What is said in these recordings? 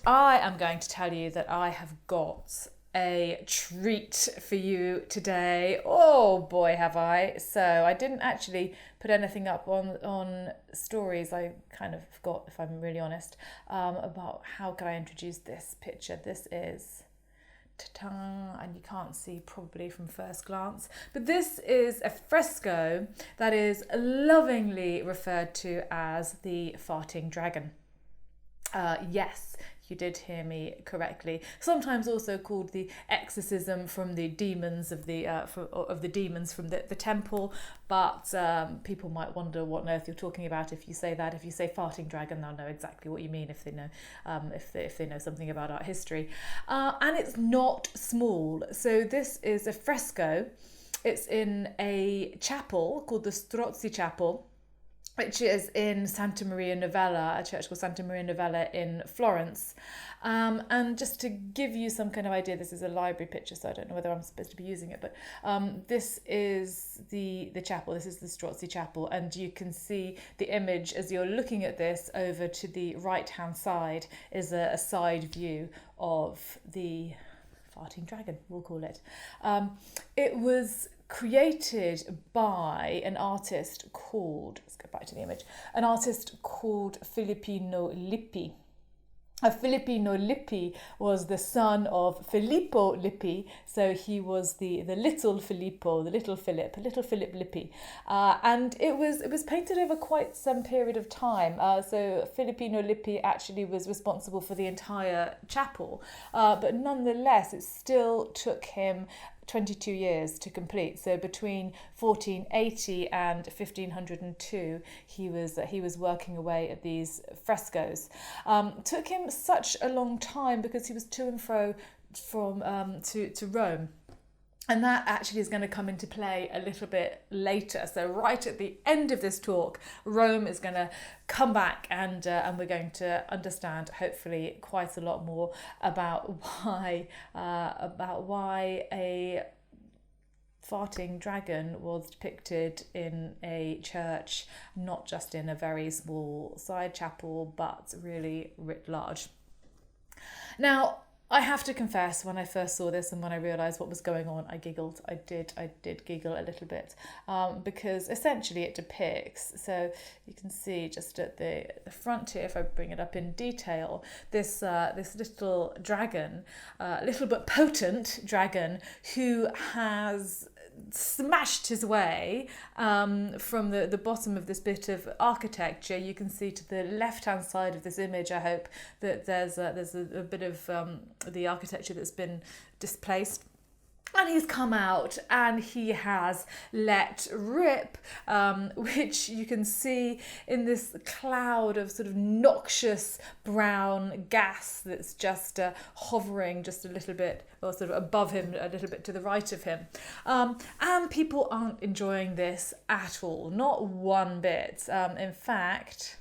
I am going to tell you that I have got a treat for you today. Oh boy, have I. So I didn't actually put anything up on stories. I kind of forgot, if I'm really honest, about how can I introduce this picture. This is... ta-ta, and you can't see probably from first glance, but this is a fresco that is lovingly referred to as the farting dragon. Yes, you did hear me correctly. Sometimes also called the exorcism from the demons of the demons from the temple. But people might wonder what on earth you're talking about if you say that. If you say farting dragon, they'll know exactly what you mean if they know if they know something about art history. And it's not small. So this is a fresco. It's in a chapel called the Strozzi Chapel, which is in Santa Maria Novella, a church called Santa Maria Novella in Florence. And just to give you some kind of idea, this is a library picture, so I don't know whether I'm supposed to be using it, but this is the chapel, this is the Strozzi Chapel, and you can see the image as you're looking at this. Over to the right-hand side is a side view of the farting dragon, we'll call it. It was created by an artist called, let's go back to the image, an artist called Filippino Lippi. Filippino Lippi was the son of Filippo Lippi, so he was the little Filippo, the little Philip Lippi, and it was painted over quite some period of time. So Filippino Lippi actually was responsible for the entire chapel, but nonetheless it still took him 22 years to complete. So between 1480 and 1502, he was working away at these frescoes. Took him such a long time because he was to and fro from to Rome. And that actually is going to come into play a little bit later. So right at the end of this talk, Rome is going to come back, and we're going to understand, hopefully, quite a lot more about why a farting dragon was depicted in a church, not just in a very small side chapel, but really writ large. Now, I have to confess, when I first saw this and when I realised what was going on, I giggled. I did giggle a little bit, because essentially it depicts, so you can see just at the front here, if I bring it up in detail, this little dragon, little but potent dragon, who has smashed his way from the bottom of this bit of architecture. You can see to the left hand side of this image, I hope, that there's a bit of the architecture that's been displaced. And he's come out and he has let rip, which you can see in this cloud of sort of noxious brown gas that's just hovering just a little bit, or sort of above him, a little bit to the right of him. And people aren't enjoying this at all, not one bit. In fact,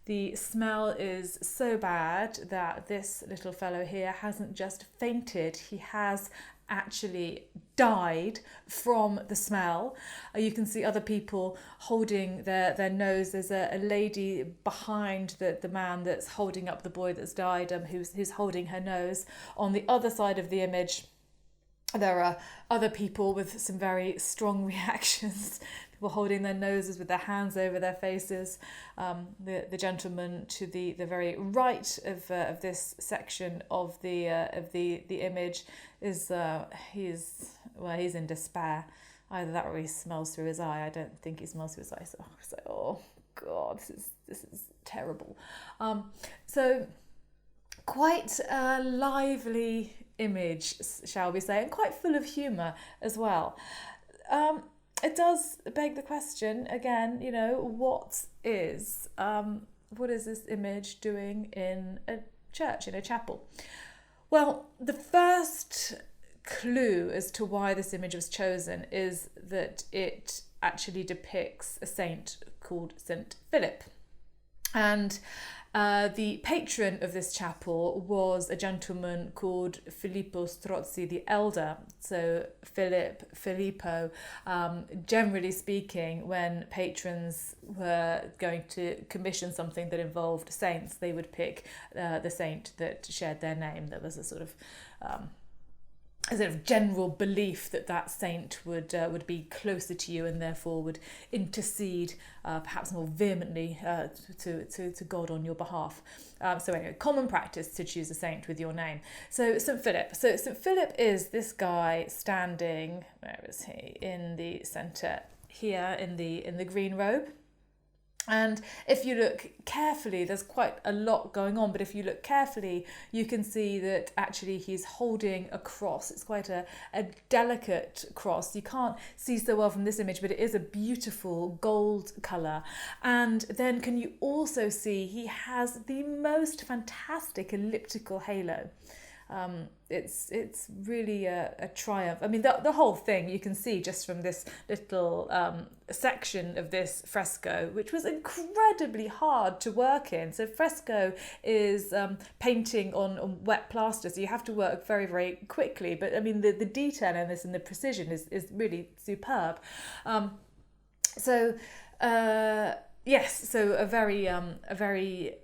the smell is so bad that this little fellow here hasn't just fainted, he has actually died from the smell. You can see other people holding their nose. There's a lady behind the man that's holding up the boy that's died, who's holding her nose. On the other side of the image, there are other people with some very strong reactions. People holding their noses with their hands over their faces. The gentleman to the very right of this section of the image is he's in despair. Either that or he smells through his eye. I don't think he smells through his eye. So it's like, oh God, this is terrible. So quite a lively image, shall we say, and quite full of humour as well. It does beg the question again, what is this image doing in a church, in a chapel? Well, the first clue as to why this image was chosen is that it actually depicts a saint called Saint Philip. And The patron of this chapel was a gentleman called Filippo Strozzi the Elder. So Filippo, generally speaking, when patrons were going to commission something that involved saints, they would pick the saint that shared their name. There was a sort of general belief that that saint would be closer to you and therefore would intercede perhaps more vehemently to God on your behalf. So anyway, common practice to choose a saint with your name. So St. Philip. So St. Philip is this guy standing, where is he? In the centre here in the green robe. And if you look carefully, there's quite a lot going on, but if you look carefully, you can see that actually he's holding a cross. It's quite a delicate cross. You can't see so well from this image, but it is a beautiful gold colour. And then can you also see he has the most fantastic elliptical halo. It's really a triumph. I mean, the whole thing you can see just from this little section of this fresco, which was incredibly hard to work in. So fresco is painting on wet plaster, so you have to work very, very quickly. But I mean, the detail in this and the precision is really superb. Yes, so a very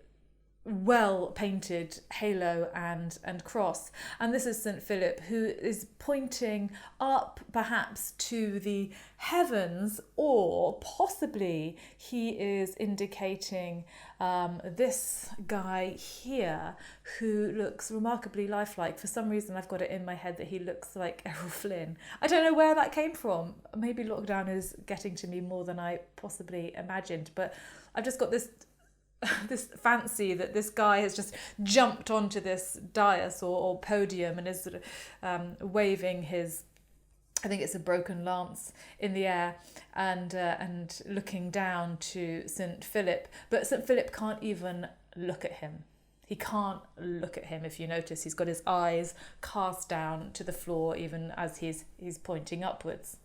well painted halo and cross, and this is St. Philip, who is pointing up perhaps to the heavens, or possibly he is indicating this guy here who looks remarkably lifelike. For some reason I've got it in my head that he looks like Errol Flynn. I don't know where that came from. Maybe lockdown is getting to me more than I possibly imagined, but I've just got this fancy that this guy has just jumped onto this dais or podium and is sort of waving his, I think it's a broken lance, in the air and looking down to St. Philip. But St. Philip can't even look at him. He can't look at him. If you notice, he's got his eyes cast down to the floor even as he's pointing upwards.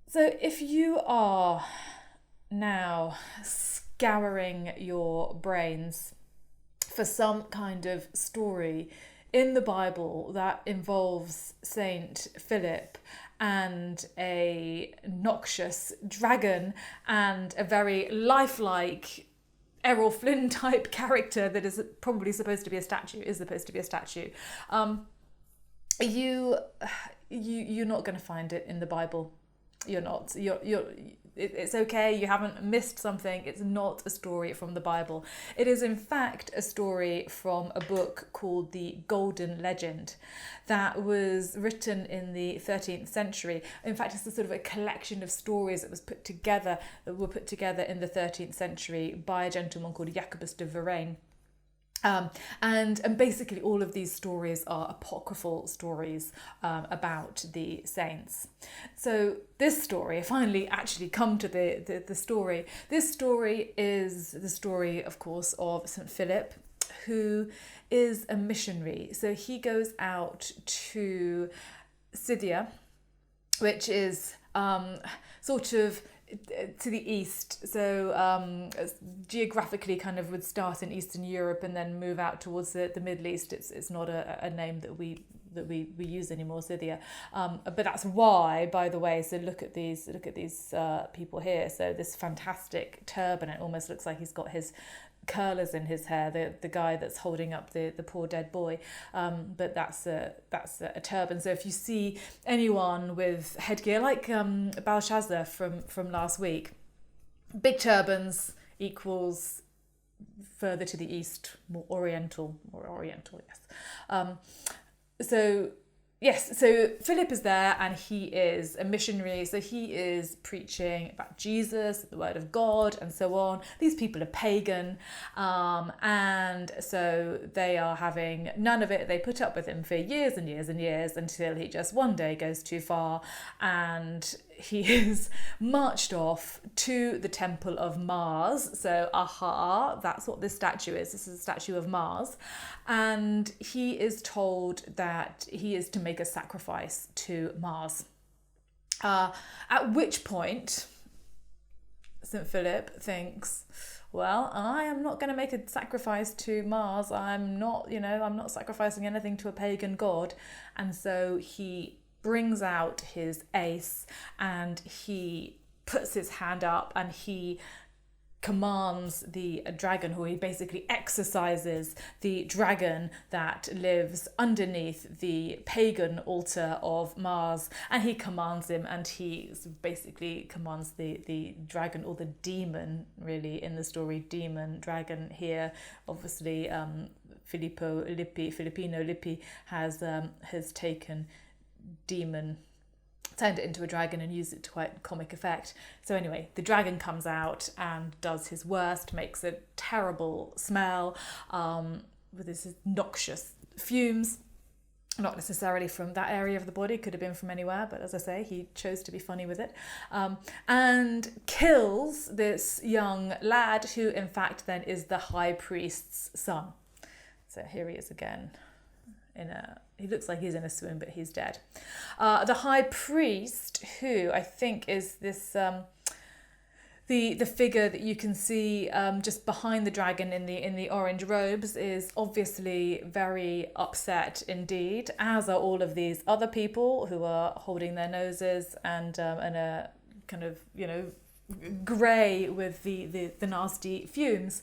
So if you are now scouring your brains for some kind of story in the Bible that involves Saint Philip and a noxious dragon and a very lifelike Errol Flynn type character that is probably supposed to be a statue, you're not going to find it in the Bible. You're not. It's okay, you haven't missed something. It's not a story from the Bible. It is in fact a story from a book called the Golden Legend that was written in the 13th century. In fact, it's a sort of a collection of stories that were put together in the 13th century by a gentleman called Jacobus de Varenne. And basically all of these stories are apocryphal stories about the saints. So this story, I finally actually come to the story. This story is the story, of course, of St. Philip, who is a missionary. So he goes out to Scythia, which is sort of to the east, so geographically kind of would start in Eastern Europe and then move out towards the Middle East. It's not a name that we use anymore, Scythia, but that's why, by the way. So look at these people here. So this fantastic turban, it almost looks like he's got his curlers in his hair, the guy that's holding up the poor dead boy, but that's a turban. So if you see anyone with headgear like Belshazzar from last week, big turbans equals further to the east, more oriental, yes. So Philip is there and he is a missionary. So he is preaching about Jesus, the word of God, and so on. These people are pagan. And so they are having none of it. They put up with him for years and years and years until he just one day goes too far and he is marched off to the temple of Mars. So, that's what this statue is. This is a statue of Mars. And he is told that he is to make a sacrifice to Mars. At which point, St. Philip thinks, well, I am not going to make a sacrifice to Mars. I'm not, I'm not sacrificing anything to a pagan god. And so he brings out his ace and he puts his hand up and he commands the dragon, who he basically exorcises the dragon that lives underneath the pagan altar of Mars, and he commands him, and he basically commands the dragon, or the demon, really, in the story, demon dragon here, obviously Filippino Lippi has taken demon, turned it into a dragon and used it to quite comic effect. So anyway, the dragon comes out and does his worst, makes a terrible smell with this noxious fumes, not necessarily from that area of the body, could have been from anywhere, but as I say, he chose to be funny with it, and kills this young lad, who in fact then is the high priest's son. So here he is again. He looks like he's in a swoon, but he's dead. The high priest, who I think is this the figure that you can see just behind the dragon in the orange robes, is obviously very upset indeed, as are all of these other people who are holding their noses and are kind of grey with the nasty fumes.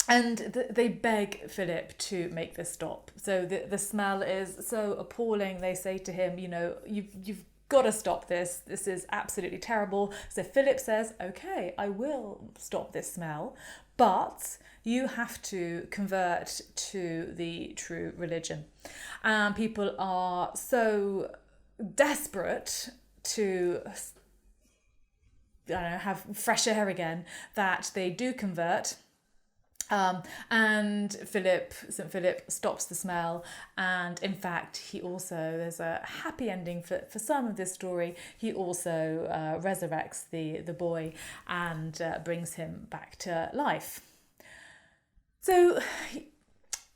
And they beg Philip to make this stop. So the smell is so appalling. They say to him, you've got to stop this. This is absolutely terrible. So Philip says, okay, I will stop this smell, but you have to convert to the true religion. And people are so desperate to have fresh air again that they do convert. And St. Philip stops the smell, and in fact he also, there's a happy ending for some of this story, he also resurrects the boy and brings him back to life. So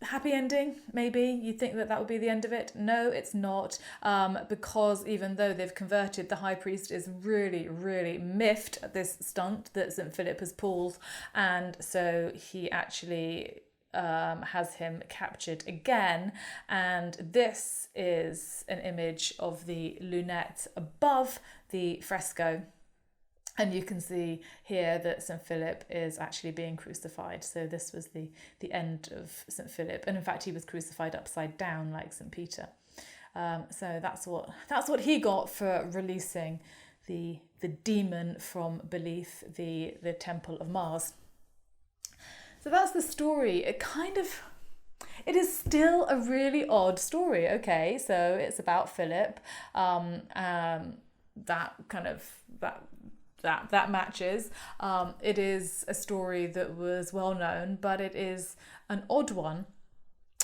happy ending, maybe. You think that would be the end of it? No, it's not, because even though they've converted, the high priest is really, really miffed at this stunt that St. Philip has pulled, and so he actually has him captured again, and this is an image of the lunette above the fresco. And you can see here that St. Philip is actually being crucified. So this was the end of St. Philip. And in fact, he was crucified upside down like St. Peter. So that's what he got for releasing the demon from beneath the temple of Mars. So that's the story. It is still a really odd story. Okay, so it's about Philip. That matches. It is a story that was well known, but it is an odd one.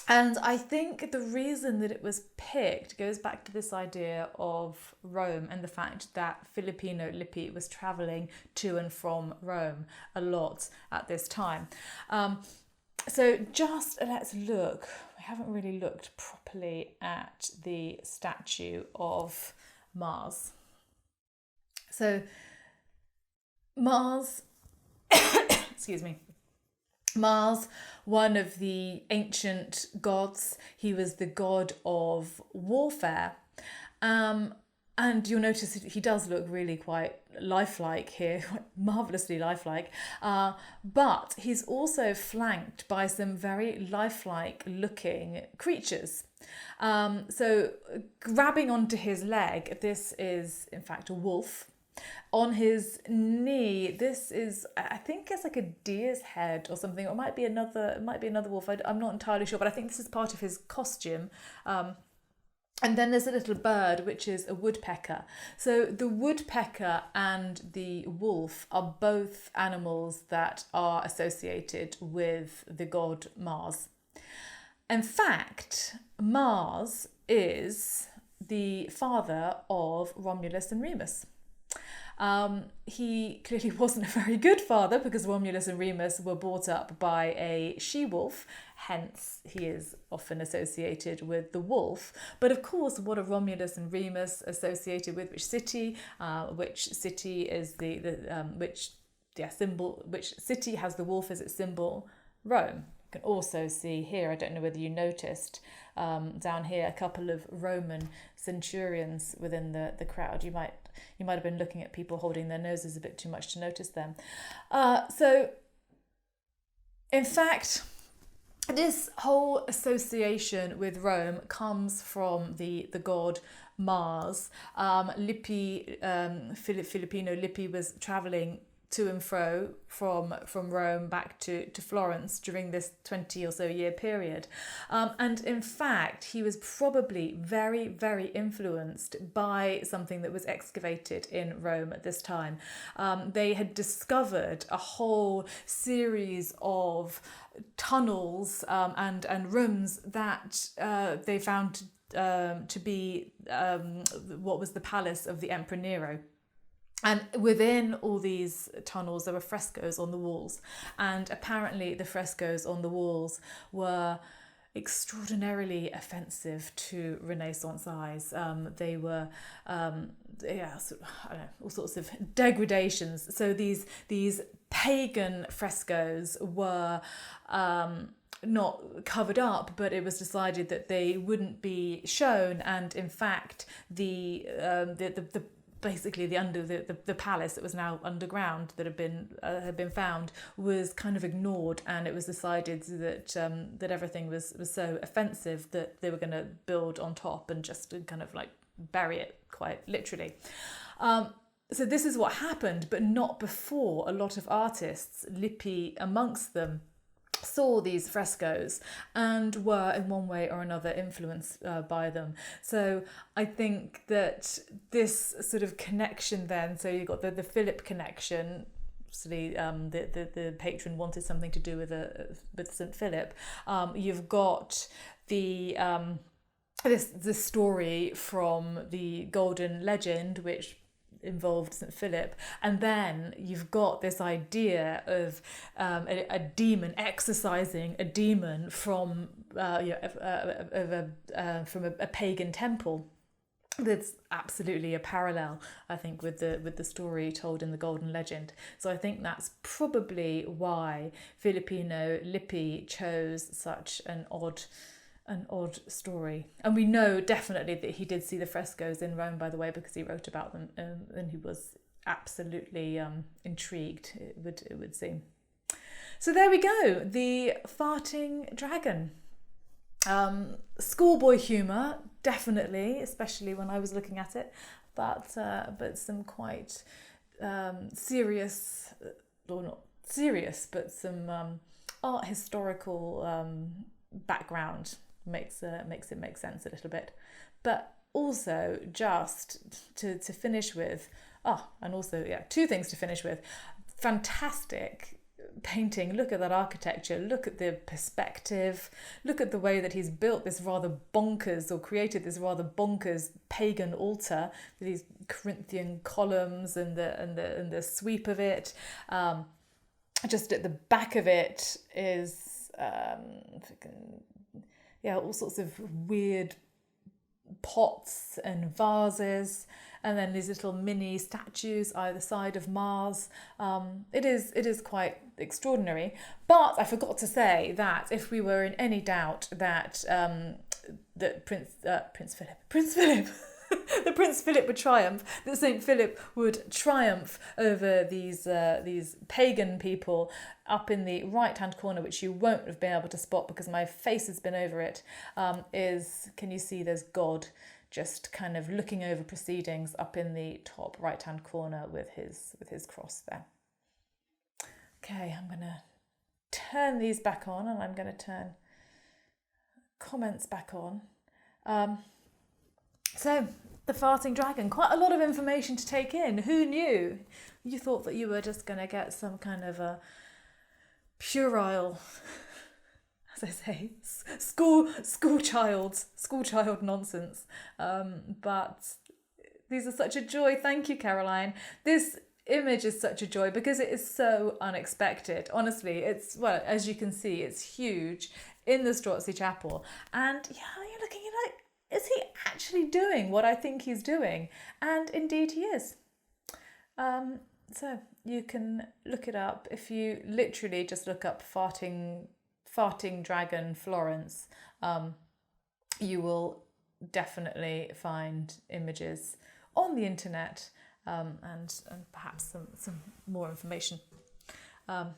And I think the reason that it was picked goes back to this idea of Rome and the fact that Filippino Lippi was travelling to and from Rome a lot at this time. So just let's look. We haven't really looked properly at the statue of Mars. So Mars, excuse me, Mars, one of the ancient gods, he was the god of warfare. And you'll notice he does look really quite lifelike here, marvellously lifelike. But he's also flanked by some very lifelike looking creatures. So grabbing onto his leg, this is in fact a wolf. On his knee, this is, I think it's like a deer's head or something, or it might be another wolf. I'm not entirely sure, but I think this is part of his costume. And then there's a little bird, which is a woodpecker. So the woodpecker and the wolf are both animals that are associated with the god Mars. In fact, Mars is the father of Romulus and Remus. He clearly wasn't a very good father, because Romulus and Remus were brought up by a she-wolf, hence he is often associated with the wolf. But of course, what are Romulus and Remus associated with? Which city? Which city is which symbol, which city has the wolf as its symbol? Rome. You can also see here, I don't know whether you noticed, down here, a couple of Roman centurions within the crowd. You might have been looking at people holding their noses a bit too much to notice them. So, in fact, this whole association with Rome comes from the god Mars. Lippi, Filippino Lippi was travelling to and fro from Rome back to Florence during this 20 or so year period. And in fact, he was probably very, very influenced by something that was excavated in Rome at this time. They had discovered a whole series of tunnels and rooms that they found to be what was the palace of the Emperor Nero. And within all these tunnels, there were frescoes on the walls. And apparently the frescoes on the walls were extraordinarily offensive to Renaissance eyes. They were, all sorts of degradations. So these pagan frescoes were not covered up, but it was decided that they wouldn't be shown. And in fact, the basically the palace that was now underground that had been found was kind of ignored, and it was decided that everything was so offensive that they were going to build on top and just kind of like bury it quite literally. So this is what happened, but not before a lot of artists, Lippi amongst them, saw these frescoes and were in one way or another influenced by them. So I think that this sort of connection then, so you've got the Philip connection, obviously the patron wanted something to do with St. Philip. You've got the story from the Golden Legend, which involved St. Philip, and then you've got this idea of a demon exorcising a demon from a pagan temple. There's absolutely a parallel, I think, with the story told in the Golden Legend. So I think that's probably why Filippino Lippi chose such an odd story. And we know definitely that he did see the frescoes in Rome, by the way, because he wrote about them, and he was absolutely intrigued, it would seem. So there we go, the farting dragon. Schoolboy humour, definitely, especially when I was looking at it, but some quite serious, or not serious, but some art historical background makes it make sense a little bit. But also, just to finish with, two things to finish with. Fantastic painting. Look at that architecture, look at the perspective, look at the way that he's built this rather bonkers, or created this rather bonkers pagan altar with these Corinthian columns and the sweep of it. Just at the back of it is all sorts of weird pots and vases, and then these little mini statues either side of Mars. It is quite extraordinary. But I forgot to say that if we were in any doubt that Prince Philip the Prince Philip would triumph, that St. Philip would triumph over these pagan people up in the right-hand corner, which you won't have been able to spot because my face has been over it, can you see there's God just kind of looking over proceedings up in the top right-hand corner with his cross there. Okay, I'm going to turn these back on, and I'm going to turn comments back on. So, the farting dragon, quite a lot of information to take in. Who knew? You thought that you were just going to get some kind of a puerile, as I say, school child nonsense. But these are such a joy. Thank you, Caroline. This image is such a joy because it is so unexpected. Honestly, it's, well, as you can see, it's huge in the Strozzi Chapel. And you're looking at it, is he actually doing what I think he's doing? And indeed he is. So you can look it up. If you literally just look up farting dragon Florence, you will definitely find images on the internet, and perhaps some more information. Hope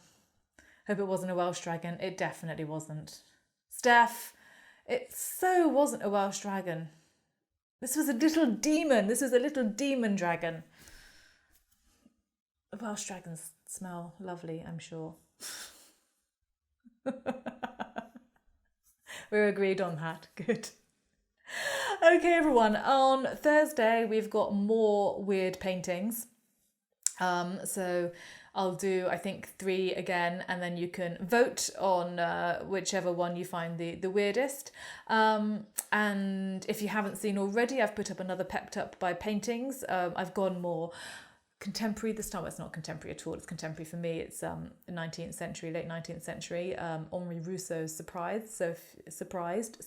it wasn't a Welsh dragon. It definitely wasn't. Steph, it so wasn't a Welsh dragon. This was a little demon. This was a little demon dragon. Welsh dragons smell lovely, I'm sure. We're agreed on that. Good. Okay, everyone. On Thursday, we've got more weird paintings. So I'll do, I think, 3 again, and then you can vote on whichever one you find the weirdest. And if you haven't seen already, I've put up another Pepped Up by Paintings. I've gone more contemporary this time. Well, it's not contemporary at all. It's contemporary for me. It's 19th century, late 19th century. Henri Rousseau's Surprised. So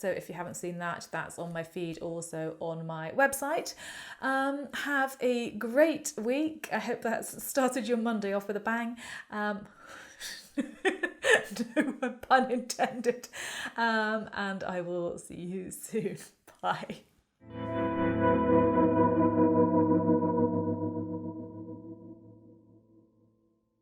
if you haven't seen that, that's on my feed, also on my website. Have a great week. I hope that's started your Monday off with a bang. No pun intended. And I will see you soon. Bye.